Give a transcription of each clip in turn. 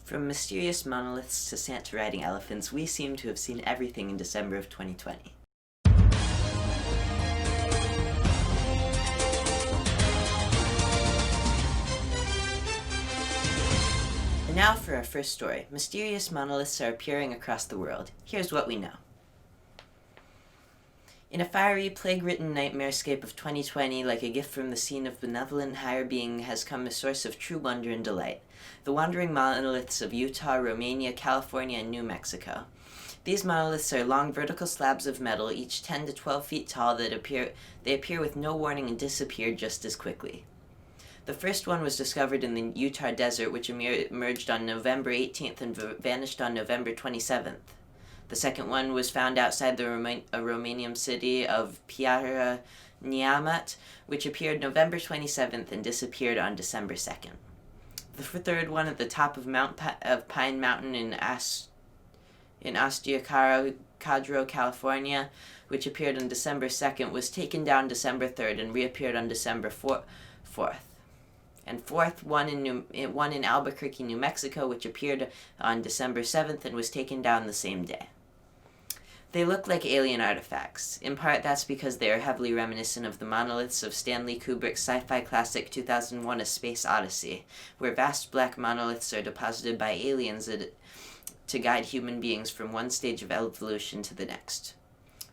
From mysterious monoliths to Santa riding elephants, we seem to have seen everything in December of 2020. And now for our first story. Mysterious monoliths are appearing across the world. Here's what we know. In a fiery, plague-ridden nightmarescape of 2020, like a gift from the scene of benevolent higher being, has come a source of true wonder and delight. The wandering monoliths of Utah, Romania, California, and New Mexico. These monoliths are long vertical slabs of metal, each 10 to 12 feet tall, they appear with no warning and disappear just as quickly. The first one was discovered in the Utah desert, which emerged on November 18th and vanished on November 27th. The second one was found outside the Romanian city of Piatra Neamat, which appeared November 27th and disappeared on December 2nd. The third one at the top of Pine Mountain in Cadro, California, which appeared on December 2nd, was taken down December 3rd and reappeared on December 4th. And fourth, one in Albuquerque, New Mexico, which appeared on December 7th and was taken down the same day. They look like alien artifacts. In part, that's because they are heavily reminiscent of the monoliths of Stanley Kubrick's sci-fi classic 2001: A Space Odyssey, where vast black monoliths are deposited by aliens to guide human beings from one stage of evolution to the next.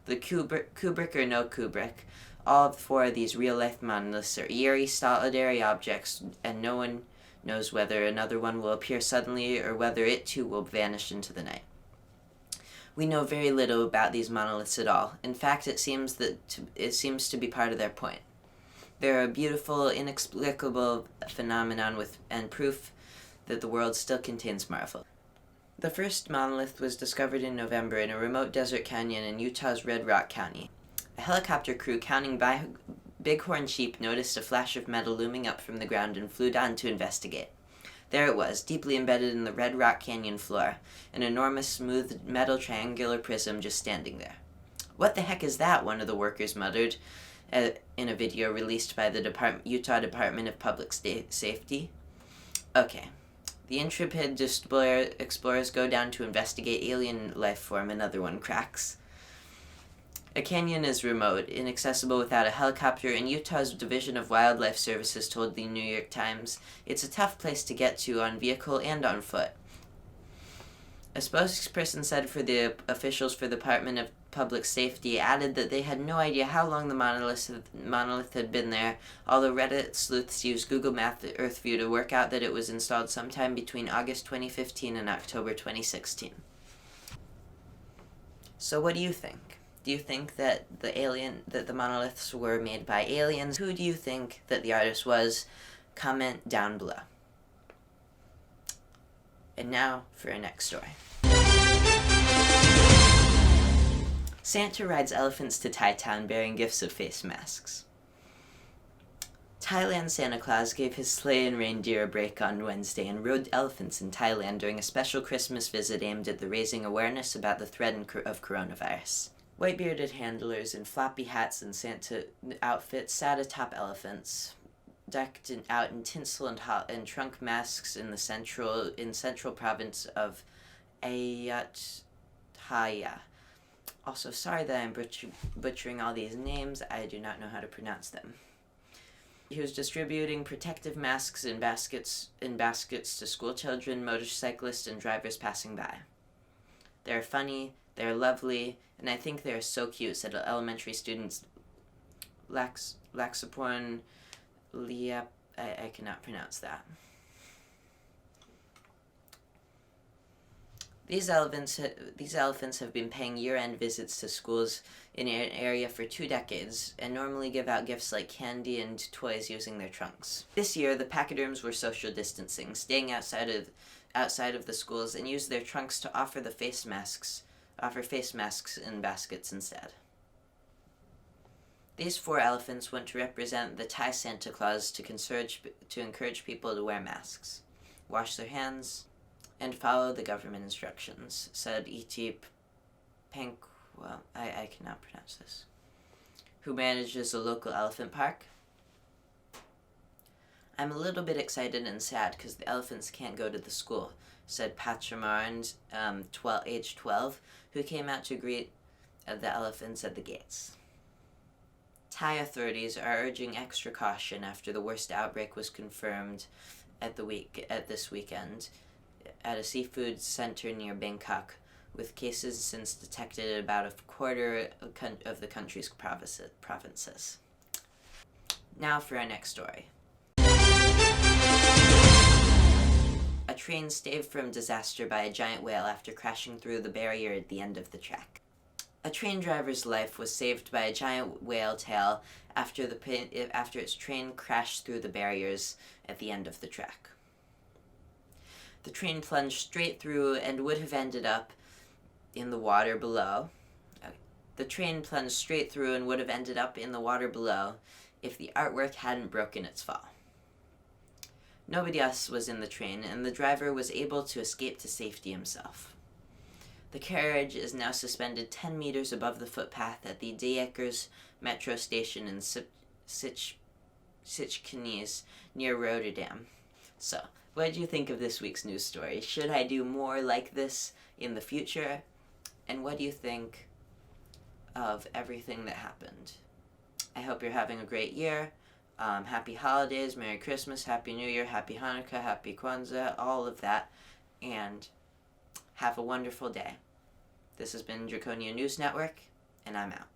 The Kubrick or no Kubrick, all four of these real-life monoliths are eerie, solitary objects, and no one knows whether another one will appear suddenly or whether it too will vanish into the night. We know very little about these monoliths at all. In fact, it seems to be part of their point. They're a beautiful, inexplicable phenomenon and proof that the world still contains marvel. The first monolith was discovered in November in a remote desert canyon in Utah's Red Rock County. A helicopter crew counting bighorn sheep noticed a flash of metal looming up from the ground and flew down to investigate. There it was, deeply embedded in the Red Rock Canyon floor, an enormous, smooth, metal triangular prism just standing there. "What the heck is that?" one of the workers muttered in a video released by the Utah Department of Public Safety. Okay. The intrepid explorers go down to investigate alien life form, another one cracks. A canyon is remote, inaccessible without a helicopter, and Utah's Division of Wildlife Services told the New York Times it's a tough place to get to on vehicle and on foot. A spokesperson said for the officials for the Department of Public Safety added that they had no idea how long the monolith had been there, although Reddit sleuths used Google Maps Earth View to work out that it was installed sometime between August 2015 and October 2016. So what do you think? Do you think that the monoliths were made by aliens? Who do you think that the artist was? Comment down below. And now for our next story. Santa rides elephants to Thai town bearing gifts of face masks. Thailand Santa Claus gave his sleigh and reindeer a break on Wednesday and rode elephants in Thailand during a special Christmas visit aimed at raising awareness about the threat of coronavirus. White-bearded handlers in floppy hats and Santa outfits sat atop elephants, decked out in tinsel and trunk masks in the central province of Ayutthaya. Also, sorry that I'm butchering all these names. I do not know how to pronounce them. He was distributing protective masks in baskets to school children, motorcyclists, and drivers passing by. They're funny, they're lovely, and I think they're so cute, said elementary students Laxaporn Liap. I cannot pronounce that. These elephants have been paying year-end visits to schools in an area for 2 decades and normally give out gifts like candy and toys using their trunks. This year, the pachyderms were social distancing, staying outside of the schools, and used their trunks to offer face masks in baskets instead. These 4 elephants want to represent the Thai Santa Claus to encourage people to wear masks, wash their hands, and follow the government instructions, said E.T. I cannot pronounce this, who manages a local elephant park. I'm a little bit excited and sad because the elephants can't go to the school, said Patramarn, age 12, who came out to greet the elephants at the gates. Thai authorities are urging extra caution after the worst outbreak was confirmed at this weekend at a seafood center near Bangkok, with cases since detected at about a quarter of the country's provinces. Now for our next story. A train saved from disaster by a giant whale after crashing through the barrier at the end of the track. A train driver's life was saved by a giant whale tail after its train crashed through the barriers at the end of the track. The train plunged straight through and would have ended up in the water below. The train plunged straight through and would have ended up in the water below if the artwork hadn't broken its fall. Nobody else was in the train, and the driver was able to escape to safety himself. The carriage is now suspended 10 meters above the footpath at the Dijkers metro station in Sitges near Rotterdam. So, what did you think of this week's news story? Should I do more like this in the future? And what do you think of everything that happened? I hope you're having a great year. Happy holidays, Merry Christmas, Happy New Year, Happy Hanukkah, Happy Kwanzaa, all of that. And have a wonderful day. This has been Draconia News Network, and I'm out.